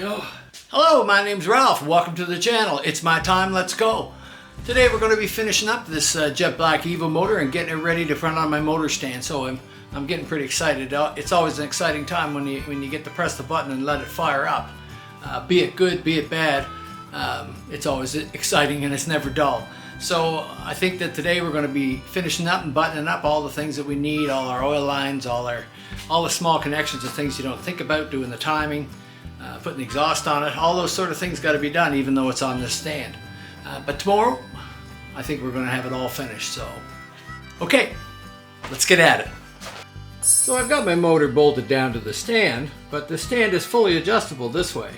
go. Hello, my name's Ralph. Welcome to the channel. It's my time. Let's go. Today we're going to be finishing up this Jet Black Evo motor and getting it ready to front on my motor stand. So I'm getting pretty excited. It's always an exciting time when you get to press the button and let it fire up. Be it good, be it bad. It's always exciting and it's never dull. So I think that today we're going to be finishing up and buttoning up all the things that we need, all our oil lines, all the small connections and things you don't think about, doing the timing, putting the exhaust on it. All those sort of things got to be done even though it's on this stand. But tomorrow I think we're going to have it all finished. So okay, let's get at it. So I've got my motor bolted down to the stand, but the stand is fully adjustable this way.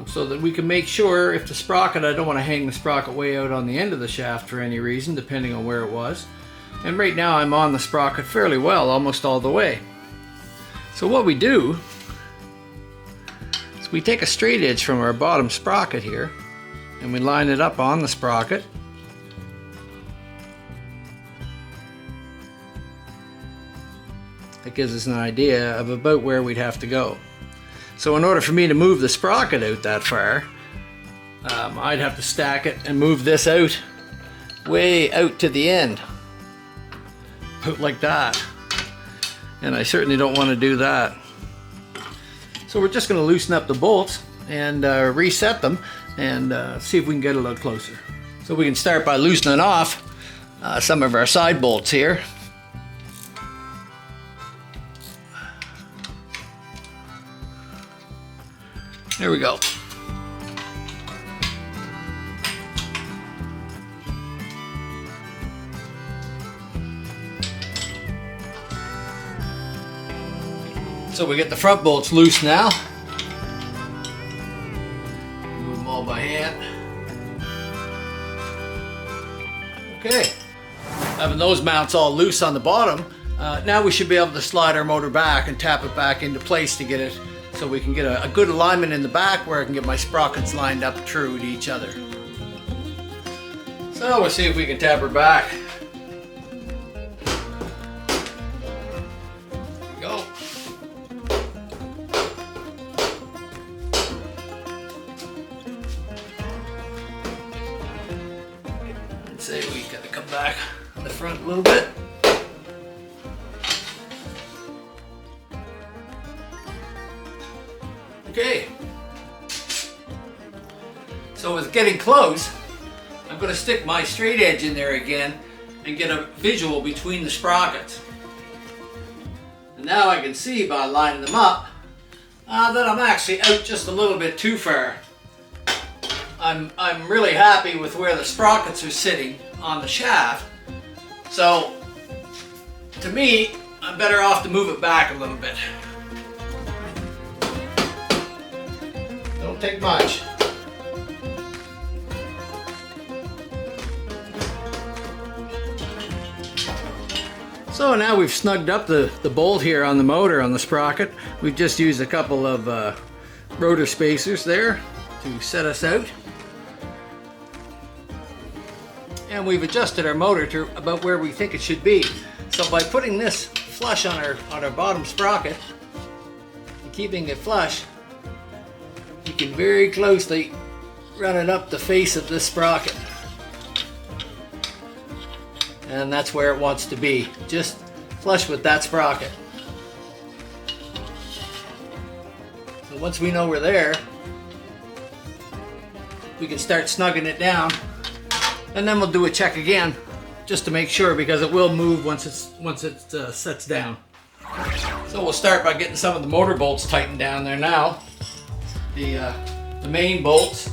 So that we can make sure if the sprocket, I don't want to hang the sprocket way out on the end of the shaft for any reason, depending on where it was. And right now I'm on the sprocket fairly well, almost all the way. So what we do is we take a straight edge from our bottom sprocket here and we line it up on the sprocket. That gives us an idea of about where we'd have to go. So in order for me to move the sprocket out that far, I'd have to stack it and move this out, way out to the end. Out like that. And I certainly don't want to do that. So we're just going to loosen up the bolts and reset them and see if we can get a little closer. So we can start by loosening off some of our side bolts here. There we go. So we get the front bolts loose now. Move them all by hand. Okay. Having those mounts all loose on the bottom, now we should be able to slide our motor back and tap it back into place to get it so we can get a good alignment in the back where I can get my sprockets lined up true to each other. So we'll see if we can tap her back. There we go. I'd say we gotta come back on the front a little bit. Okay, so with getting close, I'm going to stick my straight edge in there again and get a visual between the sprockets. And now I can see by lining them up that I'm actually out just a little bit too far. I'm really happy with where the sprockets are sitting on the shaft, so to me I'm better off to move it back a little bit. Don't take much. So now we've snugged up the bolt here on the motor on the sprocket. We've just used a couple of rotor spacers there to set us out. And we've adjusted our motor to about where we think it should be. So by putting this flush on our bottom sprocket and keeping it flush, you can very closely run it up the face of this sprocket. And that's where it wants to be, just flush with that sprocket. So once we know we're there, we can start snugging it down, and then we'll do a check again just to make sure, because it will move once it sets down. So we'll start by getting some of the motor bolts tightened down there now. The main bolts.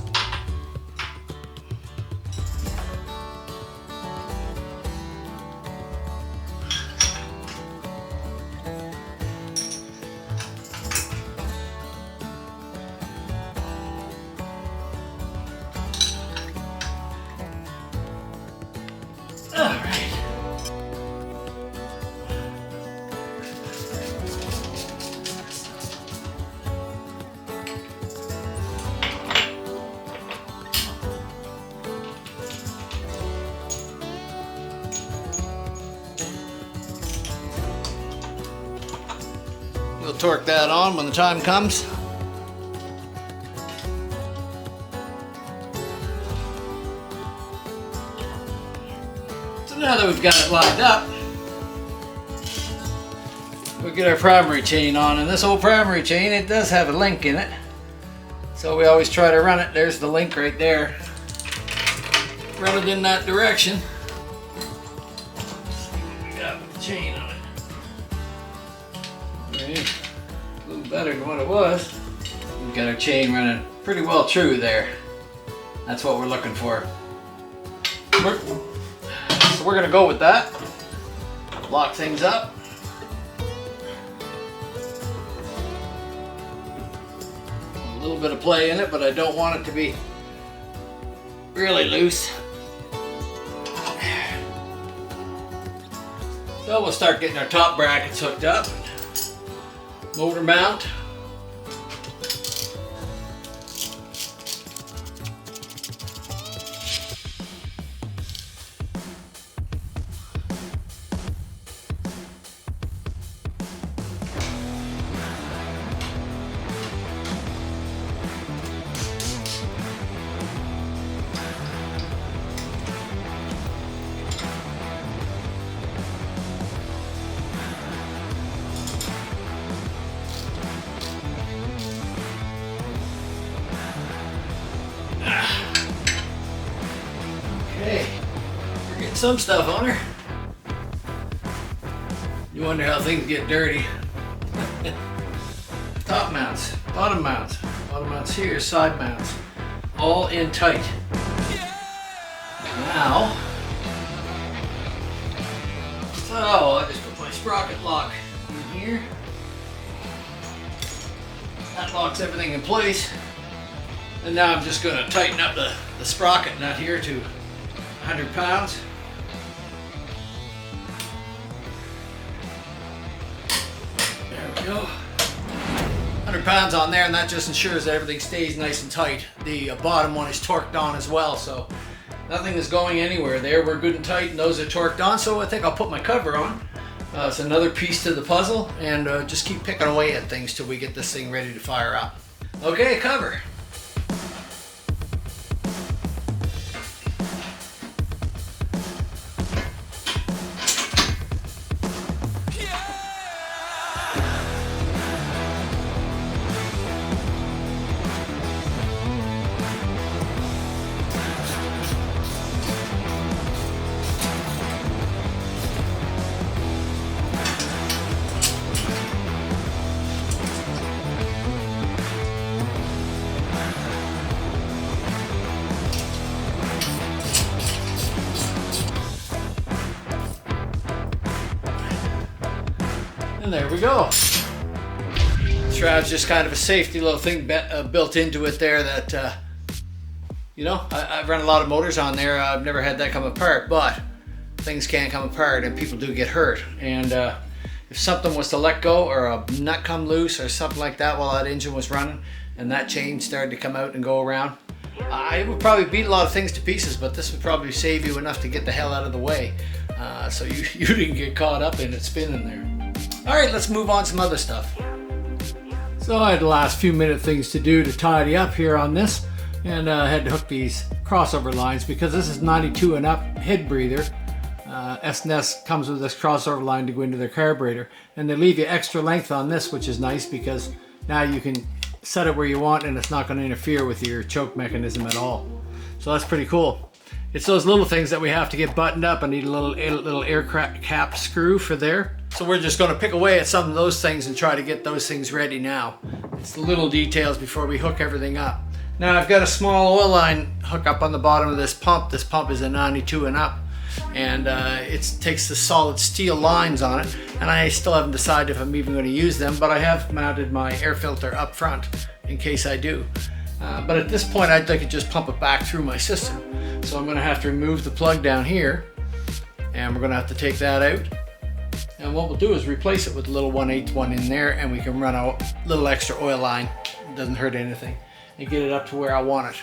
All right. We'll torque that on when the time comes. So now that we've got it lined up, we'll get our primary chain on. And this old primary chain, it does have a link in it. So we always try to run it. There's the link right there. Run it in that direction. Let's see what we got with the chain on it. Okay. A little better than what it was. We've got our chain running pretty well true there. That's what we're looking for. So we're gonna go with that. Lock things up. A little bit of play in it, but I don't want it to be really loose. So we'll start getting our top brackets hooked up. Motor mount. Okay, we're getting some stuff on her. You wonder how things get dirty. Top mounts, bottom mounts here, side mounts, all in tight. Now, so I just put my sprocket lock in here. That locks everything in place. And now I'm just going to tighten up the sprocket nut here to 100 pounds. There we go. 100 pounds on there, and that just ensures that everything stays nice and tight. The bottom one is torqued on as well, so nothing is going anywhere there. We're good and tight, and those are torqued on, so I think I'll put my cover on. It's another piece to the puzzle, and just keep picking away at things till we get this thing ready to fire up. Okay, cover. And there we go. Shroud's just kind of a safety little thing built into it there that, you know, I've run a lot of motors on there. I've never had that come apart, but things can come apart and people do get hurt. And if something was to let go or a nut come loose or something like that while that engine was running and that chain started to come out and go around, I would probably beat a lot of things to pieces, but this would probably save you enough to get the hell out of the way so you didn't get caught up in it spinning there. All right, let's move on to some other stuff. So I had the last few minute things to do to tidy up here on this, and I had to hook these crossover lines because this is 92 and up head breather. S&S comes with this crossover line to go into their carburetor, and they leave you extra length on this, which is nice because now you can set it where you want and it's not going to interfere with your choke mechanism at all. So that's pretty cool. It's those little things that we have to get buttoned up. I need a little air cap screw for there. So we're just going to pick away at some of those things and try to get those things ready now. It's the little details before we hook everything up. Now I've got a small oil line hook up on the bottom of this pump. This pump is a 92 and up, and it takes the solid steel lines on it, and I still haven't decided if I'm even going to use them, but I have mounted my air filter up front in case I do. But at this point I'd like to just pump it back through my system. So I'm going to have to remove the plug down here, and we're going to have to take that out. And what we'll do is replace it with a little 1/8 one in there, and we can run a little extra oil line. It doesn't hurt anything, and get it up to where I want it.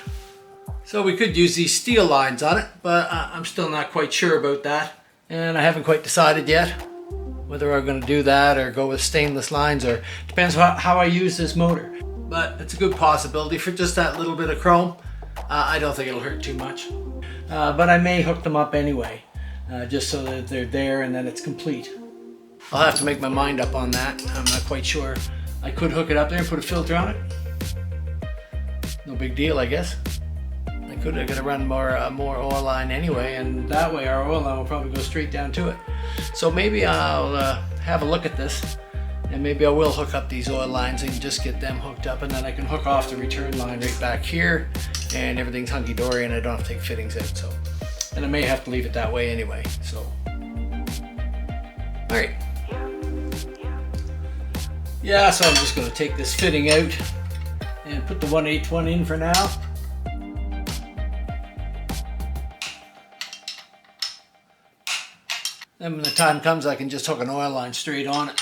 So we could use these steel lines on it, but I'm still not quite sure about that. And I haven't quite decided yet whether I'm going to do that or go with stainless lines, or depends how I use this motor. But it's a good possibility for just that little bit of chrome. I don't think it'll hurt too much. But I may hook them up anyway. just so that they're there and then it's complete. I'll have to make my mind up on that. I'm not quite sure. I could hook it up there and put a filter on it. No big deal, I guess. I gotta run more oil line anyway, and that way our oil line will probably go straight down to it. So maybe I'll have a look at this, and maybe I will hook up these oil lines and just get them hooked up, and then I can hook off the return line right back here, and everything's hunky-dory, and I don't have to take fittings out. So, and I may have to leave it that way anyway. So, all right. Yeah, so I'm just going to take this fitting out and put the 1/8 one in for now. Then when the time comes, I can just hook an oil line straight on it.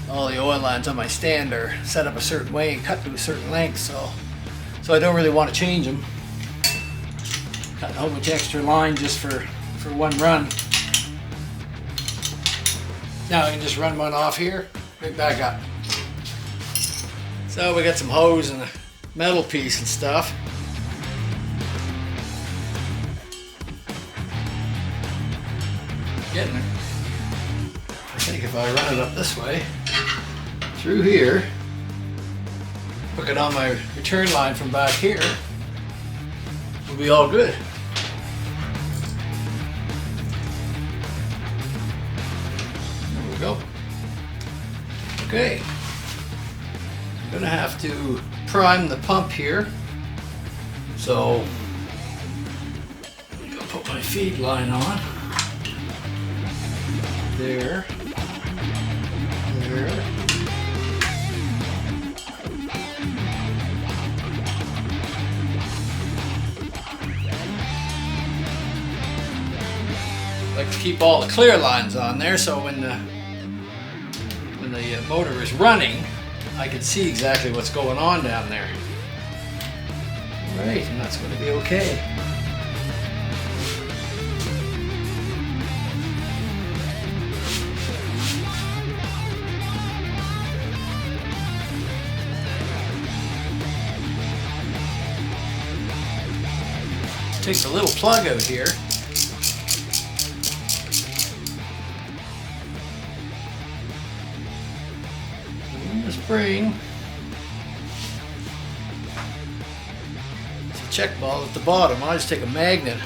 All the oil lines on my stand are set up a certain way and cut to a certain length, so I don't really want to change them. Got a whole bunch of extra line just for one run. Now I can just run one off here, right back up. So we got some hose and a metal piece and stuff. Getting it. I think if I run it up this way, through here, hook it on my return line from back here, we'll be all good. There we go. Okay. I'm gonna have to prime the pump here. So I'm gonna put my feed line on. There. There. I like to keep all the clear lines on there, so when the motor is running, I can see exactly what's going on down there. All right, and that's going to be okay. Take the little plug out here. Spring. It's a check ball at the bottom. I'll just take a magnet,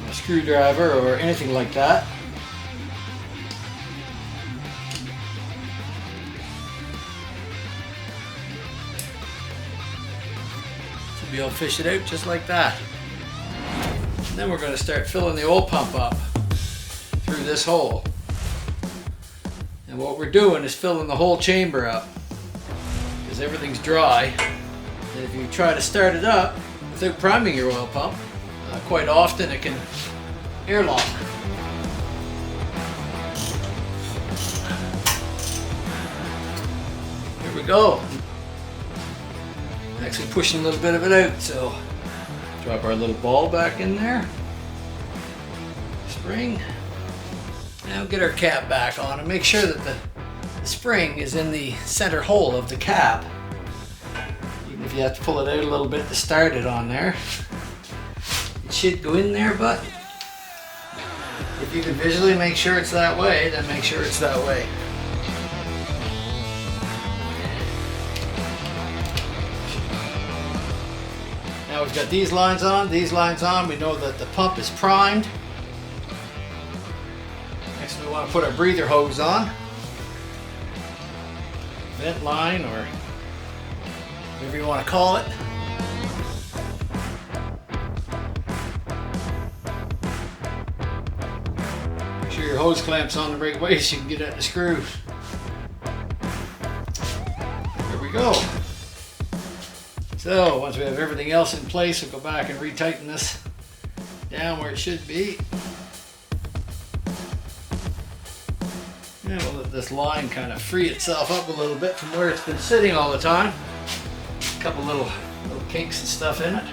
a screwdriver, or anything like that. So be able to fish it out just like that. And then we're going to start filling the oil pump up through this hole. And what we're doing is filling the whole chamber up because everything's dry. And if you try to start it up without priming your oil pump, quite often it can airlock. Here we go. Actually pushing a little bit of it out, so drop our little ball back in there. Spring. Now get our cap back on and make sure that the spring is in the center hole of the cap. Even if you have to pull it out a little bit to start it on there. It should go in there, but if you can visually make sure it's that way, then make sure it's that way. Now we've got these lines on, we know that the pump is primed. Next we want to put our breather hose on. Vent line, or whatever you want to call it. Make sure your hose clamp's on the right way so you can get at the screws. There we go. So once we have everything else in place, we'll go back and retighten this down where it should be. And we'll let this line kind of free itself up a little bit from where it's been sitting all the time. A couple little kinks and stuff in it.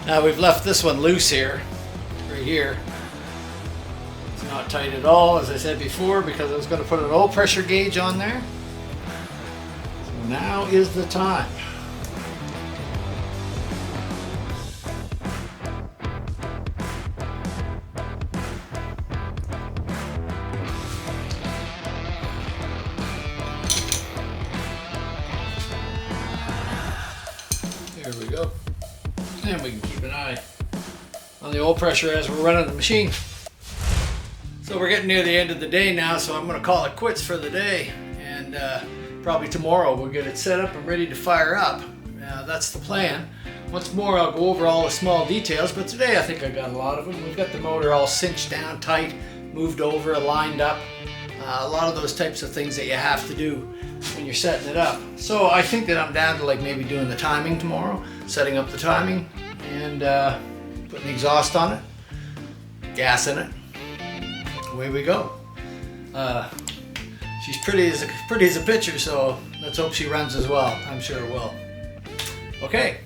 Now we've left this one loose here, right here. It's Not tight at all, as I said before, because I was going to put an oil pressure gauge on there. So now is the time. There we go. And we can keep an eye on the oil pressure as we're running the machine. So we're getting near the end of the day now, so I'm going to call it quits for the day. And probably tomorrow we'll get it set up and ready to fire up. That's the plan. Once more, I'll go over all the small details, but today I think I got a lot of them. We've got the motor all cinched down tight, moved over, lined up. A lot of those types of things that you have to do when you're setting it up. So I think that I'm down to like maybe doing the timing tomorrow, setting up the timing, and putting the exhaust on it, gas in it. Away we go. She's pretty as a picture, so let's hope she runs as well. I'm sure it will. Okay.